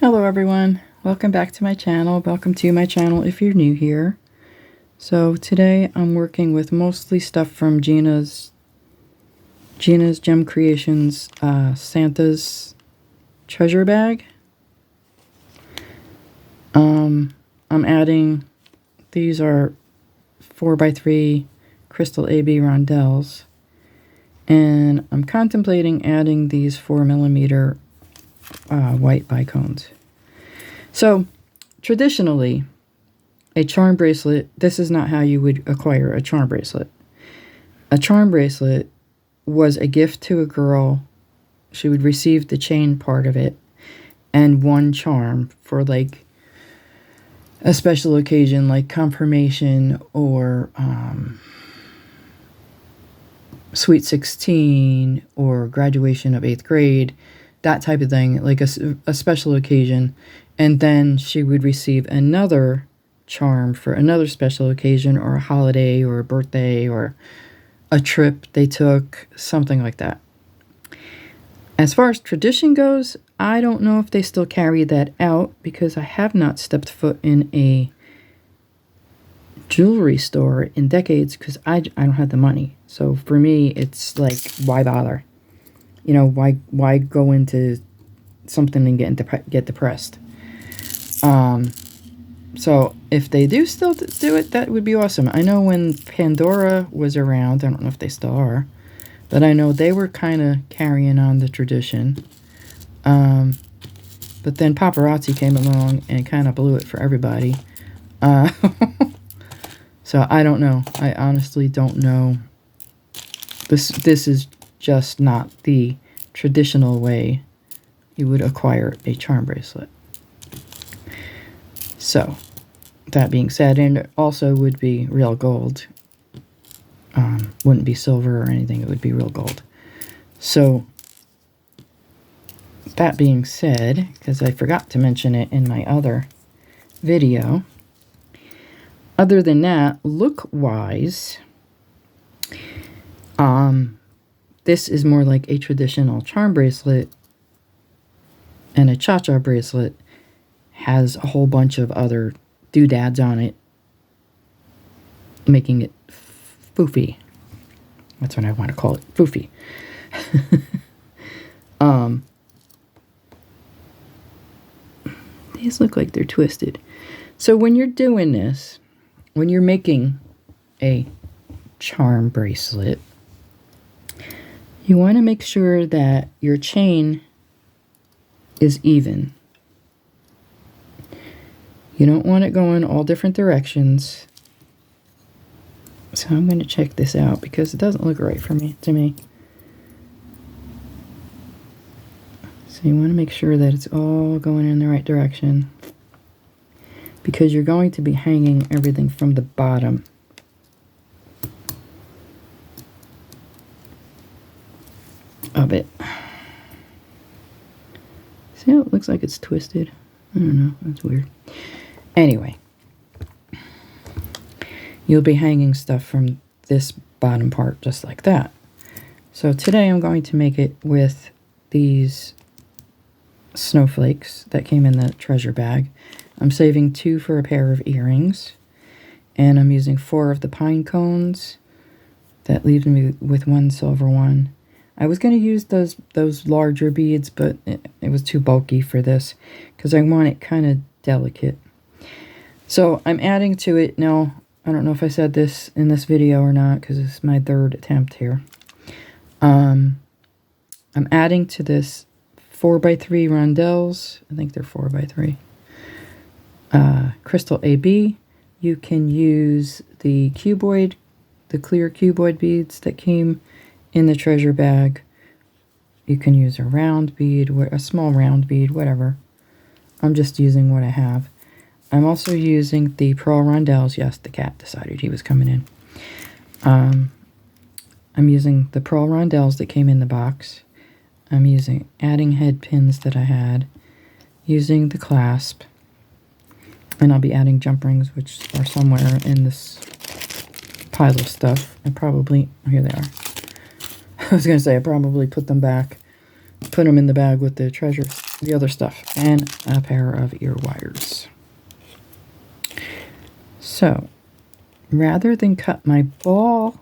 Hello everyone, welcome back to my channel. Welcome to my channel if you're new here. So today I'm working with mostly stuff from Gina's Gem Creations Santa's treasure bag. I'm adding, these are 4x3 crystal AB rondelles, and I'm contemplating adding these 4mm white bicones. So traditionally, a charm bracelet, this is not how you would acquire a charm bracelet. A charm bracelet was a gift to a girl. She would receive the chain part of it and one charm for like a special occasion like confirmation or Sweet 16 or graduation of 8th grade, that type of thing, like a special occasion. And then she would receive another charm for another special occasion or a holiday or a birthday or a trip they took, something like that. As far as tradition goes, I don't know if they still carry that out because I have not stepped foot in a jewelry store in decades because I don't have the money. So for me, it's like, why bother? You know, why go into something and get depressed? So if they do still do it, that would be awesome. I know when Pandora was around, I don't know if they still are, but I know they were kind of carrying on the tradition. But then paparazzi came along and kind of blew it for everybody. So I don't know. I honestly don't know. This is just not the traditional way you would acquire a charm bracelet. So, that being said, and it also would be real gold. Wouldn't be silver or anything, it would be real gold. So, that being said, because I forgot to mention it in my other video, other than that, look-wise, this is more like a traditional charm bracelet, and a cha-cha bracelet has a whole bunch of other doodads on it, making it foofy. That's what I want to call it, foofy. These look like they're twisted. So when you're doing this, when you're making a charm bracelet, you want to make sure that your chain is even. You don't want it going all different directions. So I'm going to check this out because it doesn't look right to me. So you want to make sure that it's all going in the right direction, because you're going to be hanging everything from the bottom. Of it. See how it looks like it's twisted? I don't know, that's weird. Anyway, you'll be hanging stuff from this bottom part just like that. So today I'm going to make it with these snowflakes that came in the treasure bag. I'm saving 2 for a pair of earrings, and I'm using 4 of the pine cones. That leaves me with 1 silver one. I was going to use those larger beads, but it was too bulky for this because I want it kind of delicate. So I'm adding to it now. I don't know if I said this in this video or not because it's my 3rd attempt here. I'm adding to this 4x3 rondelles. I think they're 4x3. Crystal AB. You can use the cuboid, the clear cuboid beads that came in the treasure bag. You can use a round bead, a small round bead, whatever. I'm just using what I have. I'm also using the pearl rondelles. Yes, the cat decided he was coming in. I'm using the pearl rondelles that came in the box. I'm adding head pins that I had, using the clasp, and I'll be adding jump rings, which are somewhere in this pile of stuff. And probably, here they are. I was going to say I probably put them in the bag with the treasures. the other stuff, and a pair of ear wires. So, rather than cut my ball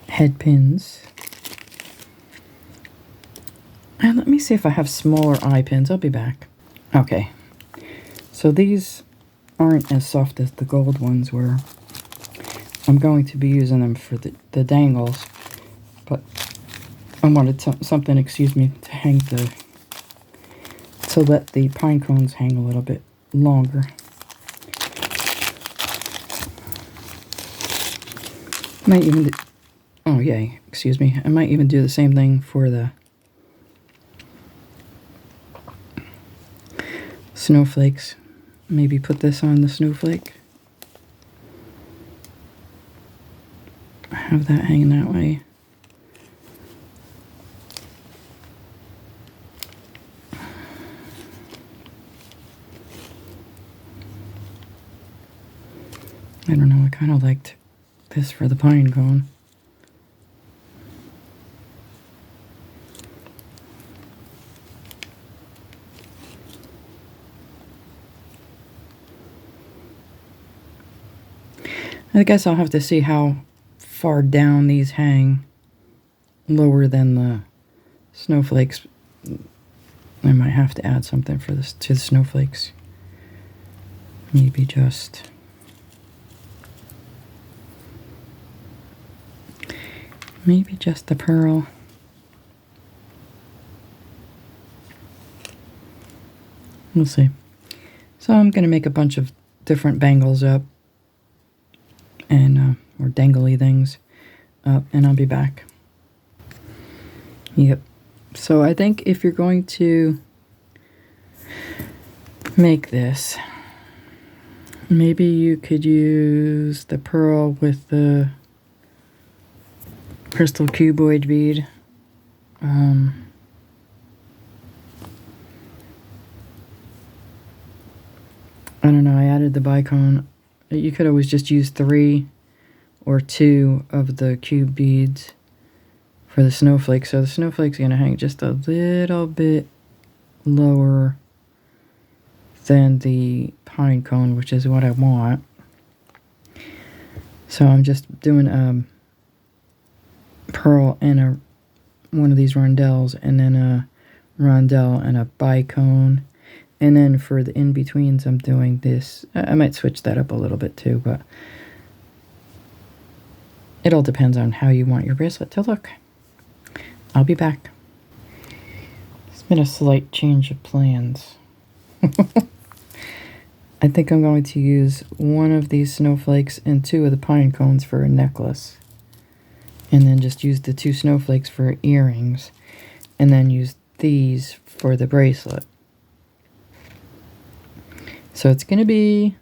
head pins, and let me see if I have smaller eye pins. I'll be back. Okay, so these aren't as soft as the gold ones were. I'm going to be using them for the dangles, but I wanted something, excuse me, to hang to let the pine cones hang a little bit longer. Might even do, oh yay, excuse me. I might even do the same thing for the snowflakes. Maybe put this on the snowflake. Have that hanging that way. I don't know, I kind of liked this for the pine cone. I guess I'll have to see how far down these hang, lower than the snowflakes. I might have to add something for this to the snowflakes. Maybe just the pearl. We'll see. So I'm going to make a bunch of different bangles up, and or dangly things up, and I'll be back. Yep. So I think if you're going to make this, maybe you could use the pearl with the crystal cuboid bead. I don't know, I added the bicone. You could always just use 3 or 2 of the cube beads for the snowflake. So the snowflake's going to hang just a little bit lower than the pine cone, which is what I want. So I'm just doing a pearl and one of these rondelles, and then a rondelle and a bicone. And then for the in-betweens, I'm doing this. I might switch that up a little bit too, but it all depends on how you want your bracelet to look. I'll be back. It's been a slight change of plans. I think I'm going to use one of these snowflakes and 2 of the pine cones for a necklace. And then just use the 2 snowflakes for earrings. And then use these for the bracelet. So it's going to be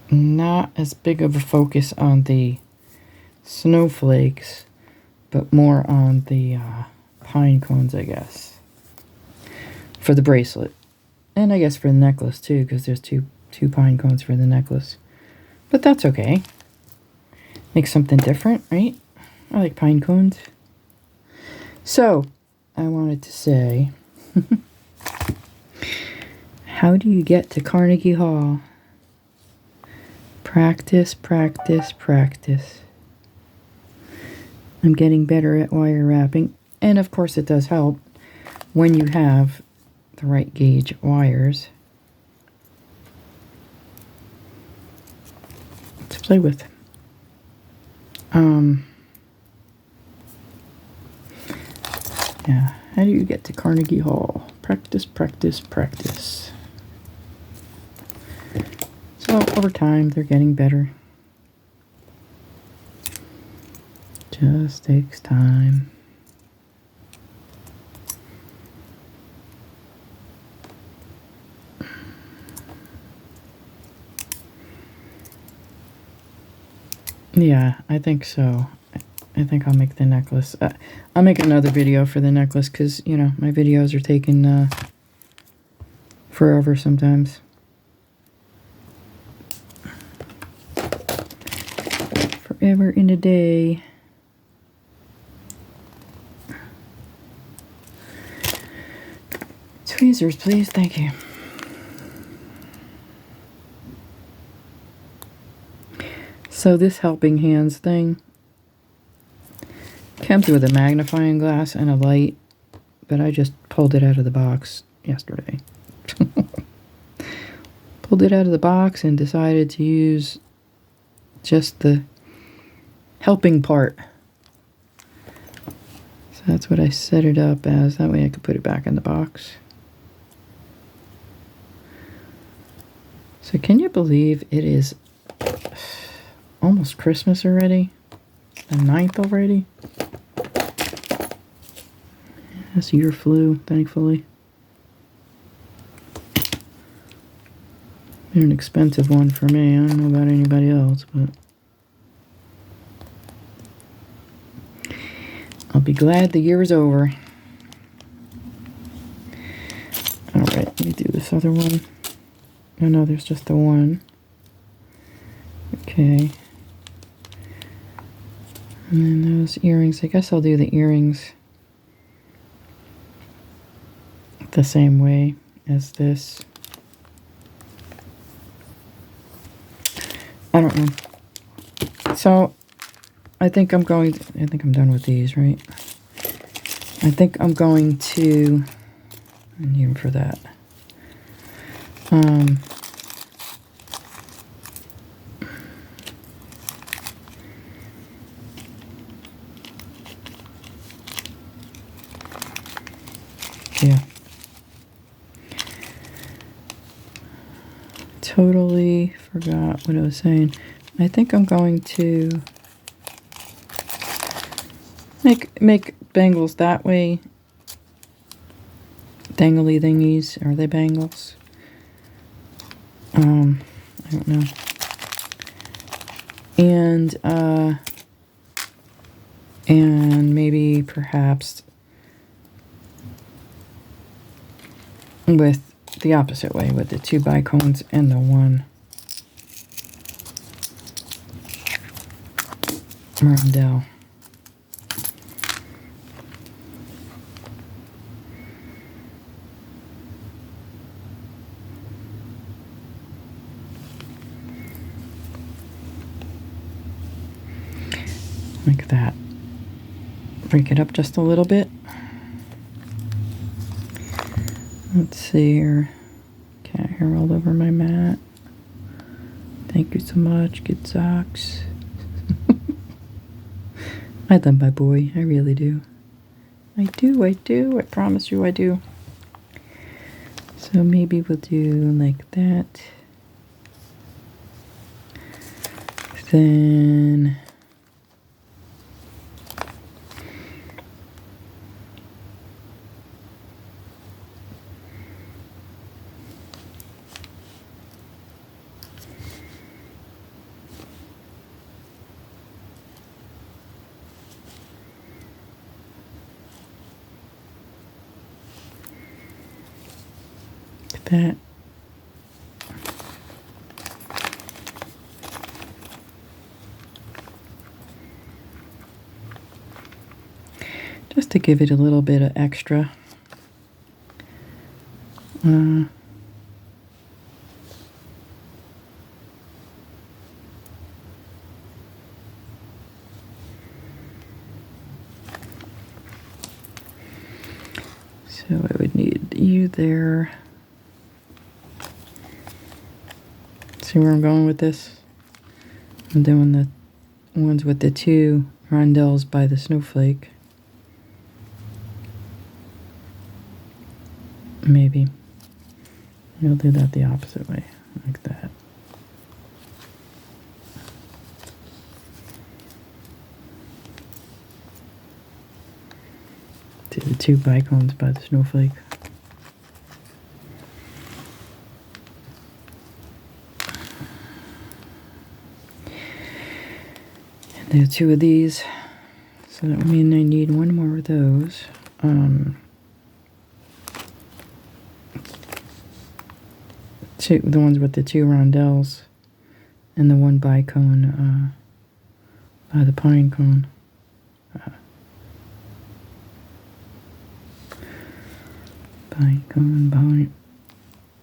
not as big of a focus on the snowflakes, but more on the pine cones, I guess, for the bracelet. And I guess for the necklace too, because there's two pine cones for the necklace. But that's okay. Make something different, right? I like pine cones. So, I wanted to say, how do you get to Carnegie Hall? Practice, practice, practice. I'm getting better at wire wrapping. And of course it does help when you have the right gauge wires to play with. Yeah, how do you get to Carnegie Hall? Practice, practice, practice. So over time, they're getting better. Just takes time. Yeah, I think so. I think I'll make the necklace. I'll make another video for the necklace because, you know, my videos are taking forever sometimes. Forever in a day. Tweezers, please. Thank you. So this helping hands thing comes with a magnifying glass and a light, but I just pulled it out of the box yesterday. Pulled it out of the box and decided to use just the helping part. So that's what I set it up as. That way I could put it back in the box. So can you believe it is almost Christmas already? The 9th already? This year flew, thankfully. Been an expensive one for me. I don't know about anybody else, but I'll be glad the year is over. Alright, let me do this other one. Oh no, there's just the one. Okay. And then those earrings. I guess I'll do the earrings the same way as this. I don't know. So, I think I'm done with these, right? I think I'm going to, I need them for that. Yeah. Totally forgot what I was saying. I think I'm going to make bangles that way. Dangly thingies. Are they bangles? I don't know. And maybe perhaps with the opposite way, with the 2 bicones and the 1 rondelle. Like that. Break it up just a little bit. Let's see here. Cat hair all over my mat. Thank you so much. Good socks. I love my boy. I really do. I do. I promise you I do. So maybe we'll do like that. Then that. Just to give it a little bit of extra. So I would need you there. See where I'm going with this? I'm doing the ones with the 2 rondelles by the snowflake. Maybe. You'll do that the opposite way, like that. Do the 2 bicones by the snowflake. And there are 2 of these, so that would mean I need 1 more of those. The ones with the 2 rondelles and the 1 bicone by the pine cone. Pine cone,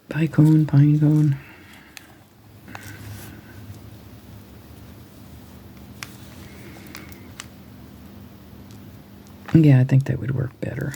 pine cone, pine cone. Yeah, I think that would work better.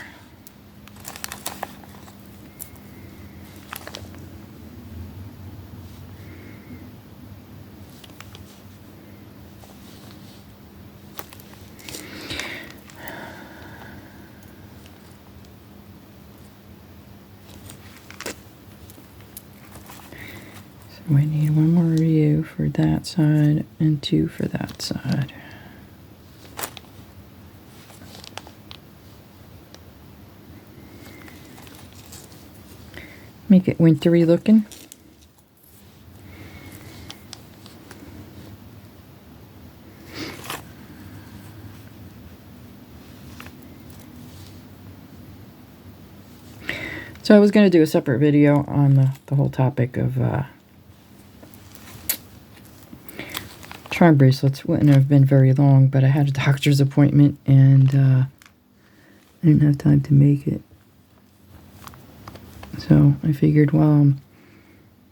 So I need one more view for that side and two for that side. Make it wintry looking. So I was going to do a separate video on the whole topic of charm bracelets. Wouldn't have been very long, but I had a doctor's appointment and I didn't have time to make it. So I figured while I'm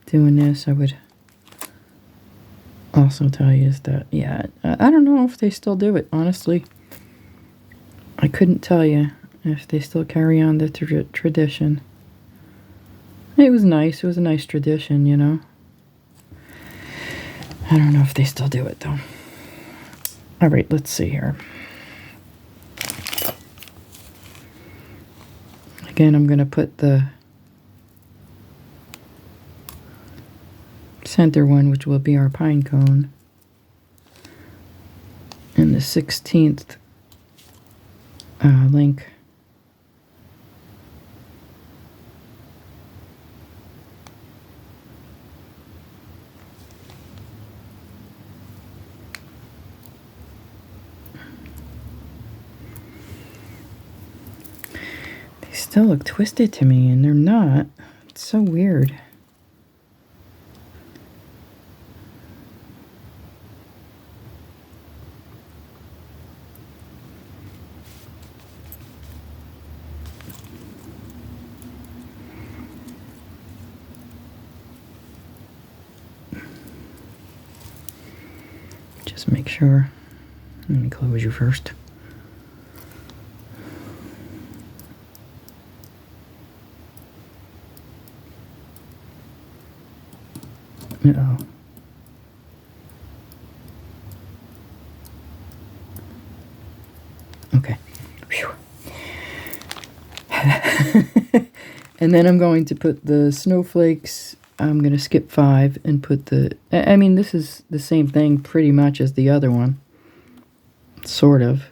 doing this, I would also tell you that, yeah, I don't know if they still do it, honestly. I couldn't tell you if they still carry on the tradition. It was nice. It was a nice tradition, you know. I don't know if they still do it, though. All right, let's see here. Again, I'm going to put the center one, which will be our pine cone, and the 16th link. They still look twisted to me, and they're not. It's so weird. Just make sure. Let me close you first. Uh-oh. Okay. Whew. And then I'm going to put the snowflakes. I'm going to skip 5 and put the... I mean, this is the same thing pretty much as the other one. Sort of.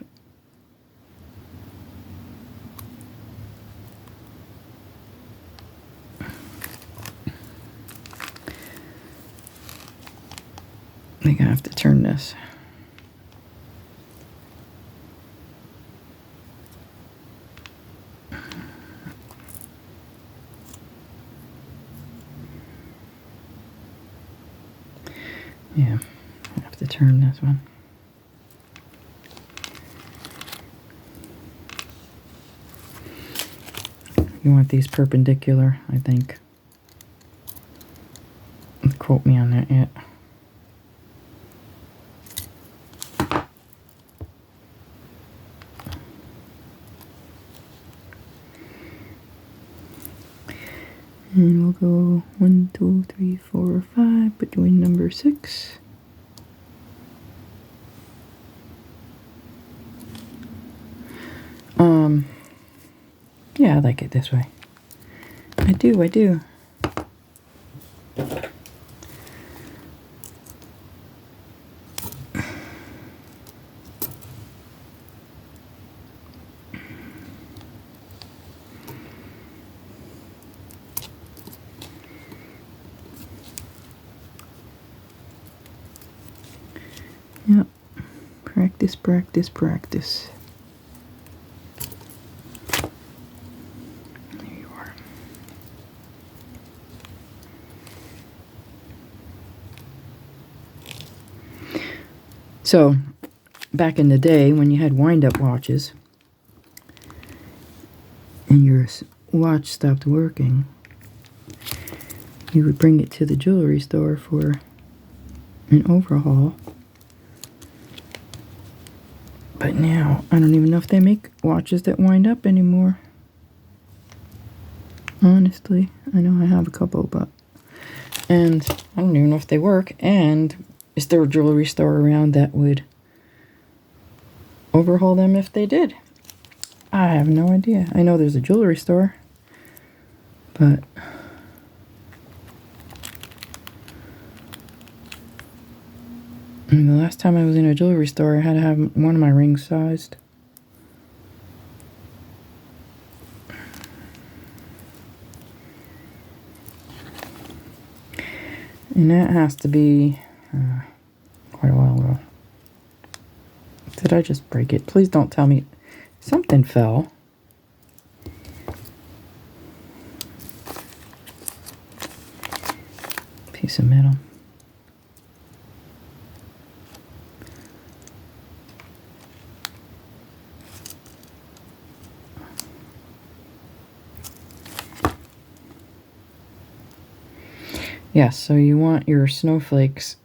I think I have to turn this. Yeah, I have to turn this one. You want these perpendicular, I think. Don't quote me on that yet. And we'll go 1, 2, 3, 4, 5 between number 6. Yeah, I like it this way. I do. Yep. Practice, practice, practice. There you are. So, back in the day when you had wind-up watches and your watch stopped working, you would bring it to the jewelry store for an overhaul. But now, I don't even know if they make watches that wind up anymore. Honestly, I know I have a couple, but... And I don't even know if they work. And is there a jewelry store around that would overhaul them if they did? I have no idea. I know there's a jewelry store, but... And the last time I was in a jewelry store, I had to have one of my rings sized. And that has to be quite a while ago. Did I just break it? Please don't tell me something fell. Piece of metal. Yes, so you want your snowflakes,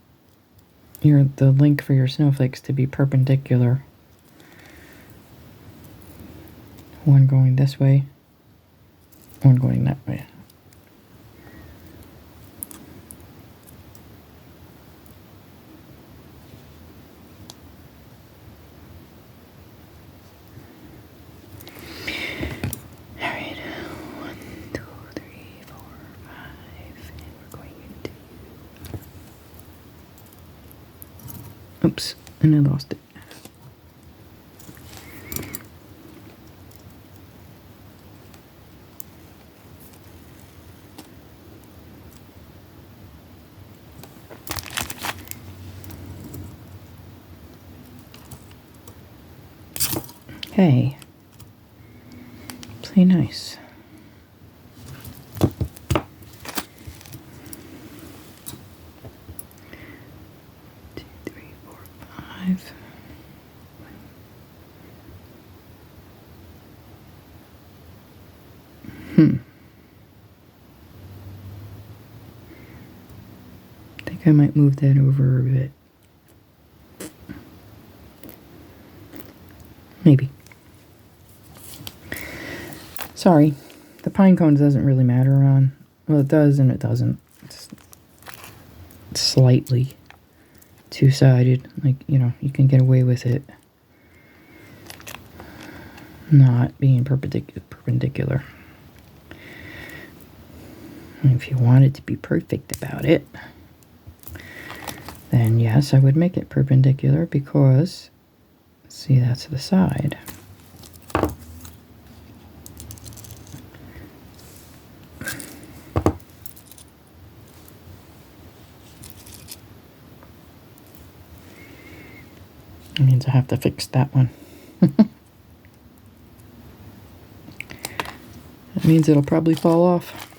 the link for your snowflakes to be perpendicular. One going this way, one going that way. Oops, and I lost it. Hey, play nice. 2, 3, 4, 5. I think I might move that over a bit. Maybe. Sorry, the pine cones doesn't really matter on. Well, it does and it doesn't. It's slightly two-sided. Like, you know, you can get away with it not being perpendicular. And if you wanted to be perfect about it, then yes, I would make it perpendicular because, see, that's the side. It means I have to fix that one. That means it'll probably fall off.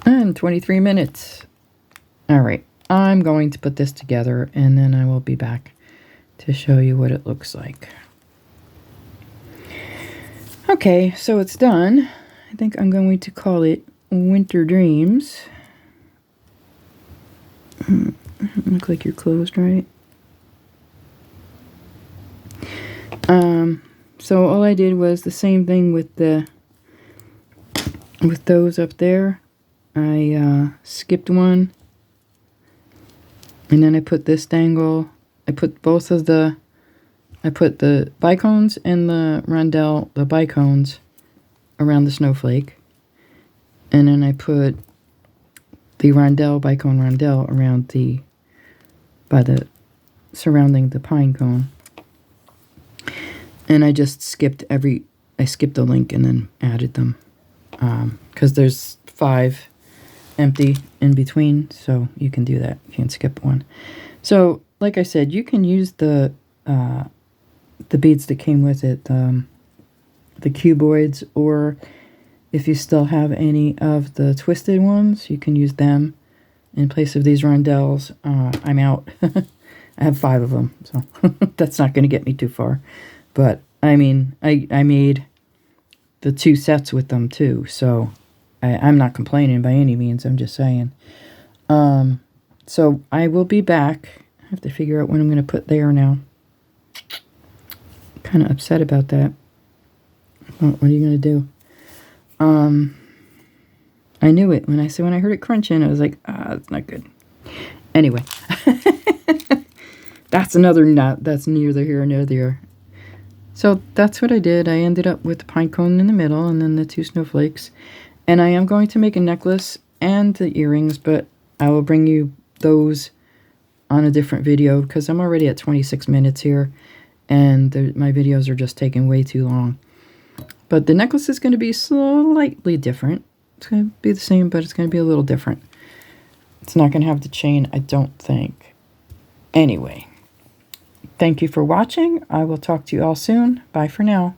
And 23 minutes. All right, I'm going to put this together and then I will be back to show you what it looks like. Okay, so it's done. I think I'm going to call it Winter Dreams. Look like you're closed, right? So all I did was the same thing with those up there. I skipped one, and then I put this dangle. I put the bicones and the rondelle, the bicones, around the snowflake, and then I put the bicone rondelle around surrounding the pine cone. And I just skipped I skipped the link and then added them. Because there's 5 empty in between, so you can do that. You can skip one. So, like I said, you can use the beads that came with it, the cuboids, or if you still have any of the twisted ones, you can use them in place of these rondelles. I'm out. I have 5 of them, so that's not going to get me too far. But, I mean, I made the 2 sets with them, too. So, I'm not complaining by any means. I'm just saying. So, I will be back. I have to figure out what I'm going to put there now. Kind of upset about that. What are you going to do? I knew it. When I heard it crunching, I was like, that's not good. Anyway. That's another nut. That's neither here nor there. So that's what I did. I ended up with the pine cone in the middle and then the 2 snowflakes. And I am going to make a necklace and the earrings, but I will bring you those on a different video because I'm already at 26 minutes here and my videos are just taking way too long. But the necklace is going to be slightly different. It's going to be the same, but it's going to be a little different. It's not going to have the chain, I don't think. Anyway, thank you for watching. I will talk to you all soon. Bye for now.